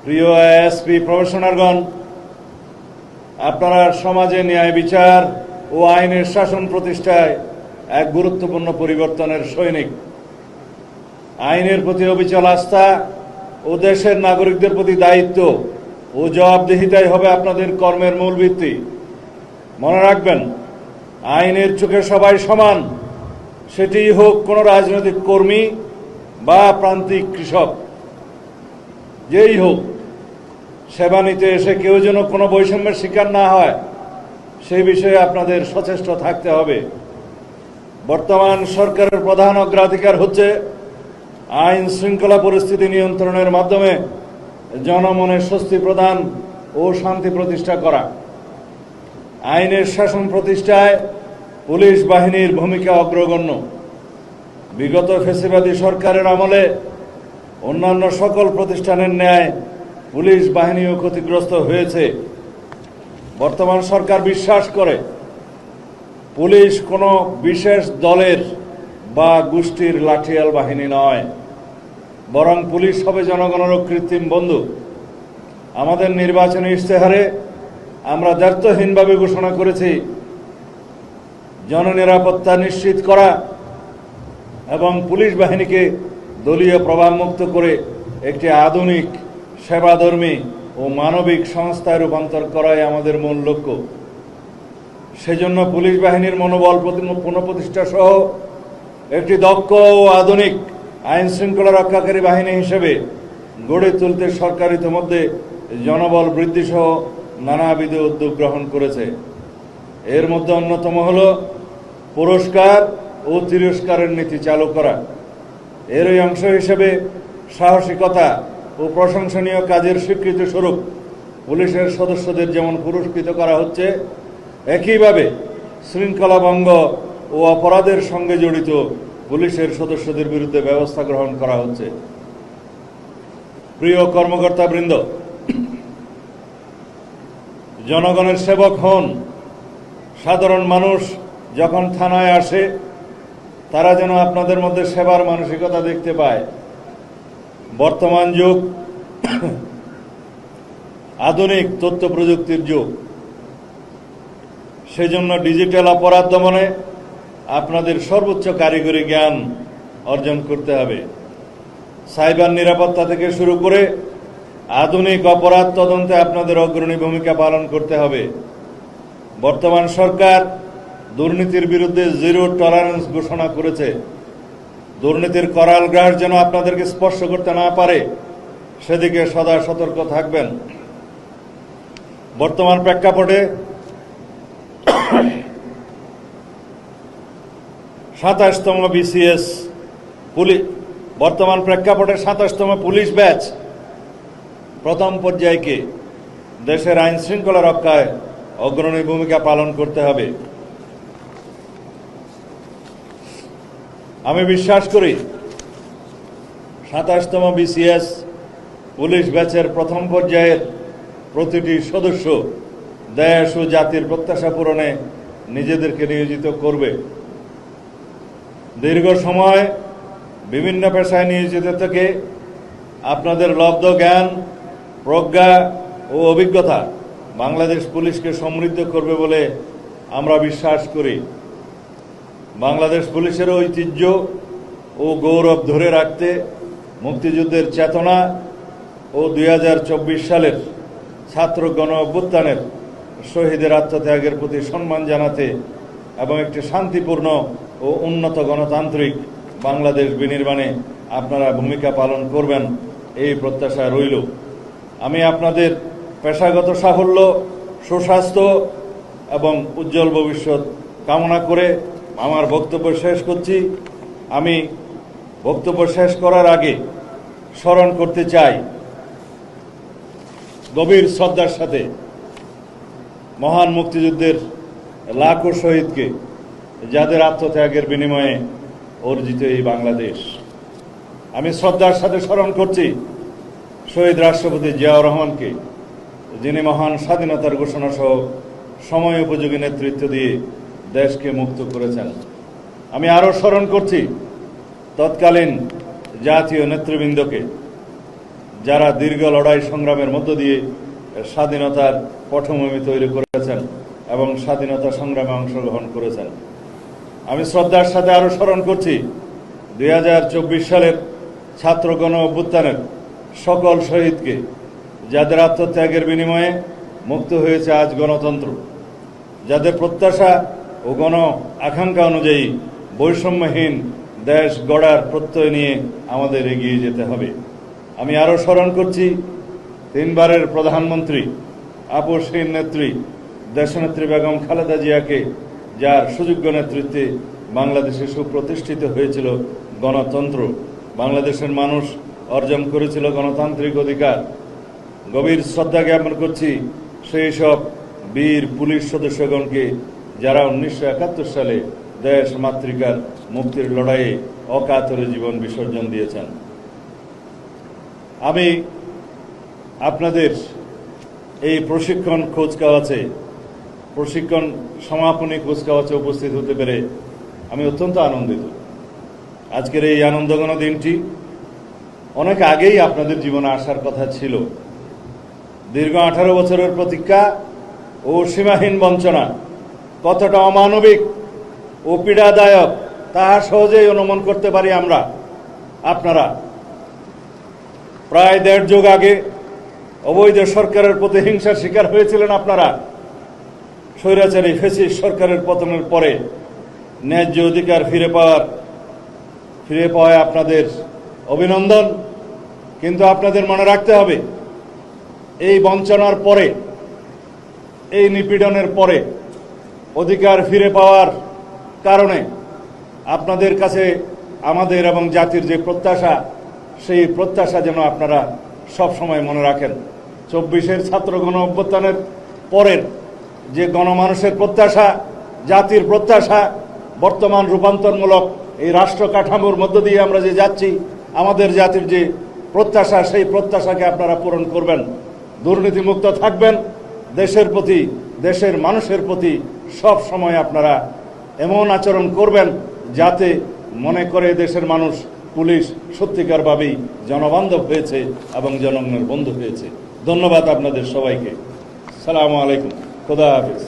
প্রিয় এসপি প্রফেশনালগণ, আপনারা সমাজে ন্যায় বিচার ও আইনের শাসন প্রতিষ্ঠায় এক গুরুত্বপূর্ণ পরিবর্তনের সৈনিক। আইনের প্রতি অবিচল আস্থা ও দেশের নাগরিকদের প্রতি দায়িত্ব ও জবাবদিহিতাই হবে আপনাদের কর্মের মূল ভিত্তি। মনে রাখবেন, আইনের চোখে সবাই সমান, সেটিই হোক কোনো রাজনৈতিক কর্মী বা প্রান্তিক কৃষক, যেই হোক। সেবা নিতে এসে কেউ যেন কোনো বৈষম্যের শিকার না হয়, সেই বিষয়ে আপনাদের সচেষ্ট থাকতে হবে। বর্তমান সরকারের প্রধান অগ্রাধিকার হচ্ছে আইন শৃঙ্খলা পরিস্থিতি নিয়ন্ত্রণের মাধ্যমে জনমনে স্বস্তি প্রদান ও শান্তি প্রতিষ্ঠা করা। আইনের শাসন প্রতিষ্ঠায় পুলিশ বাহিনীর ভূমিকা অগ্রগণ্য। বিগত ফ্যাসিবাদী সরকারের আমলে অন্যান্য সকল প্রতিষ্ঠানের ন্যায় পুলিশ বাহিনীও ক্ষতিগ্রস্ত হয়েছে। বর্তমান সরকার বিশ্বাস করে পুলিশ কোনো বিশেষ দলের বা গোষ্ঠীর লাঠিয়াল বাহিনী নয়, বরং পুলিশ হবে জনগণের কৃত্রিম বন্ধু। আমাদের নির্বাচনী ইশতেহারে আমরা দায়িত্বহীনভাবে ঘোষণা করেছি জননিরাপত্তা নিশ্চিত করা এবং পুলিশ বাহিনীকে দলীয় প্রভাবমুক্ত করে একটি আধুনিক, সেবাধর্মী ও মানবিক সংস্থায় রূপান্তর করাই আমাদের মূল লক্ষ্য। সেজন্য পুলিশ বাহিনীর মনোবল পুনঃপ্রতিষ্ঠা সহ একটি দক্ষ ও আধুনিক আইন শৃঙ্খলা রক্ষাকারী বাহিনী হিসেবে গড়ে তুলতে সরকার ইতিমধ্যে জনবল বৃদ্ধি সহ নানাবিধ উদ্যোগ গ্রহণ করেছে। এর মধ্যে অন্যতম হল পুরস্কার ও তিরস্কারের নীতি চালু করা। এরই অংশ হিসেবে সাহসিকতা ও প্রশংসনীয় কাজের স্বীকৃতি স্বরূপ পুলিশের সদস্যদের যেমন পুরস্কৃত করা হচ্ছে, একইভাবে শৃঙ্খলা ভঙ্গ ও অপরাধের সঙ্গে জড়িত পুলিশের সদস্যদের বিরুদ্ধে ব্যবস্থা গ্রহণ করা হচ্ছে। প্রিয় কর্মকর্তাবৃন্দ, জনগণের সেবক হন। সাধারণ মানুষ যখন থানায় আসে, তারা যেন আপনাদের মধ্যে সেবার মানসিকতা দেখতে পায়। বর্তমান যুগ আধুনিক তথ্য প্রযুক্তির যুগ। সেজন্য ডিজিটাল অপরাধ দমনে আপনাদের সর্বোচ্চ কারিগরি জ্ঞান অর্জন করতে হবে। সাইবার নিরাপত্তা থেকে শুরু করে আধুনিক অপরাধ তদন্তে আপনাদের অগ্রণী ভূমিকা পালন করতে হবে। বর্তমান সরকার দুর্নীতির বিরুদ্ধে জিরো টলারেন্স ঘোষণা করেছে। দুর্নীতির করাল গ্রাস যেন আপনাদেরকে স্পর্শ করতে না পারে, সেদিকে সদা সতর্ক থাকবেন। বর্তমান প্রেক্ষাপটে 27তম বিসিএস পুলিশ ব্যাচ প্রথম পর্যায়কে দেশের আইন শৃঙ্খলা রক্ষায় অগ্রণী ভূমিকা পালন করতে হবে। আমি বিশ্বাস করি 27তম বিসিএস পুলিশ ব্যাচের প্রথম পর্যায়ের প্রতিটি সদস্য দেশ ও জাতির প্রত্যাশা পূরণে নিজেদেরকে নিয়োজিত করবে। দীর্ঘ সময় বিভিন্ন পেশায় নিয়োজিত থেকে আপনাদের লব্ধ জ্ঞান, প্রজ্ঞা ও অভিজ্ঞতা বাংলাদেশ পুলিশকে সমৃদ্ধ করবে বলে আমরা বিশ্বাস করি। বাংলাদেশ পুলিশের ঐতিহ্য ও গৌরব ধরে রাখতে মুক্তিযুদ্ধের চেতনা ও 2024 সালের ছাত্র গণ অভ্যুত্থানের শহীদের আত্মত্যাগের প্রতি সম্মান জানাতে এবং একটি শান্তিপূর্ণ ও উন্নত গণতান্ত্রিক বাংলাদেশ বিনির্মাণে আপনারা ভূমিকা পালন করবেন, এই প্রত্যাশা রইল। আমি আপনাদের পেশাগত সাফল্য, সুস্বাস্থ্য এবং উজ্জ্বল ভবিষ্যৎ কামনা করে আমার বক্তব্য শেষ করছি। আমি বক্তব্য শেষ করার আগে স্মরণ করতে চাই গভীর শ্রদ্ধার সাথে মহান মুক্তিযুদ্ধের লাখো শহীদকে, যাদের আত্মত্যাগের বিনিময়ে অর্জিত এই বাংলাদেশ। আমি শ্রদ্ধার সাথে স্মরণ করছি শহীদ রাষ্ট্রপতি জিয়াউর রহমানকে, যিনি মহান স্বাধীনতার ঘোষণা সহ সময় উপযোগী নেতৃত্ব দিয়ে দেশকে মুক্ত করেছেন। আমি আরও স্মরণ করছি তৎকালীন জাতীয় নেতৃবৃন্দকে, যারা দীর্ঘ লড়াই সংগ্রামের মধ্য দিয়ে স্বাধীনতার পটভূমি তৈরি করেছেন এবং স্বাধীনতা সংগ্রামে অংশগ্রহণ করেছেন। আমি শ্রদ্ধার সাথে আরও স্মরণ করছি 2024 সালের ছাত্র গণ অভ্যুত্থানের সকল শহীদকে, যাদের আত্মত্যাগের বিনিময়ে মুক্ত হয়েছে আজ গণতন্ত্র, যাদের প্রত্যাশা ও গণ আকাঙ্ক্ষা অনুযায়ী বৈষম্যহীন দেশ গড়ার প্রত্যয় নিয়ে আমাদের এগিয়ে যেতে হবে। আমি আরও স্মরণ করছি 3 বারের প্রধানমন্ত্রী, আপসহীন নেত্রী দেশনেত্রী বেগম খালেদা জিয়াকে, যার সুযোগ্য নেতৃত্বে বাংলাদেশে সুপ্রতিষ্ঠিত হয়েছিল গণতন্ত্র, বাংলাদেশের মানুষ অর্জন করেছিল গণতান্ত্রিক অধিকার। গভীর শ্রদ্ধা জ্ঞাপন করছি সেই সব বীর পুলিশ সদস্যগণকে, যারা 1971 সালে দেশ মাতৃকার মুক্তির লড়াইয়ে অকাতরে জীবন বিসর্জন দিয়েছেন। আমি আপনাদের এই প্রশিক্ষণ সমাপনী কুচকাওয়াজে উপস্থিত হতে পেরে আমি অত্যন্ত আনন্দিত। আজকের এই আনন্দঘন দিনটি অনেক আগেই আপনাদের জীবনে আসার কথা ছিল। দীর্ঘ 18 বছরের প্রতীক্ষা ও সীমাহীন বঞ্চনা কতটা অমানবিক ও পীড়াদায়ক তা সহজেই অনুমান করতে পারি আমরা। আপনারা প্রায় 1.5 যুগ আগে অবৈধ সরকারের প্রতিহিংসার শিকার হয়েছিলেন। আপনারা স্বৈরাচারী ফ্যাসিস্ট সরকারের পতনের পরে ন্যায্য অধিকার ফিরে পাওয়ায় আপনাদের অভিনন্দন। কিন্তু আপনাদের মনে রাখতে হবে, এই বঞ্চনার পরে, এই নিপীড়নের পরে অধিকার ফিরে পাওয়ার কারণে আপনাদের কাছে আমাদের এবং জাতির যে প্রত্যাশা, সেই প্রত্যাশা যেন আপনারা সব সময় মনে রাখেন। 24-এর ছাত্র গণ অভ্যুত্থানের পরের যে গণমানুষের প্রত্যাশা, জাতির প্রত্যাশা, বর্তমান রূপান্তরমূলক এই রাষ্ট্র কাঠামোর মধ্য দিয়ে আমরা যে যাচ্ছি, আমাদের জাতির যে প্রত্যাশা, সেই প্রত্যাশাকে আপনারা পূরণ করবেন, দুর্নীতিমুক্ত থাকবেন, দেশের প্রতি, দেশের মানুষের প্রতি সব সময় আপনারা এমন আচরণ করবেন যাতে মনে করে দেশের মানুষ, পুলিশ সত্যিকারভাবেই জনবান্ধব হয়েছে এবং জনগণের বন্ধু হয়েছে। ধন্যবাদ আপনাদের সবাইকে। সালামু আলাইকুম। খোদা হাফেজ।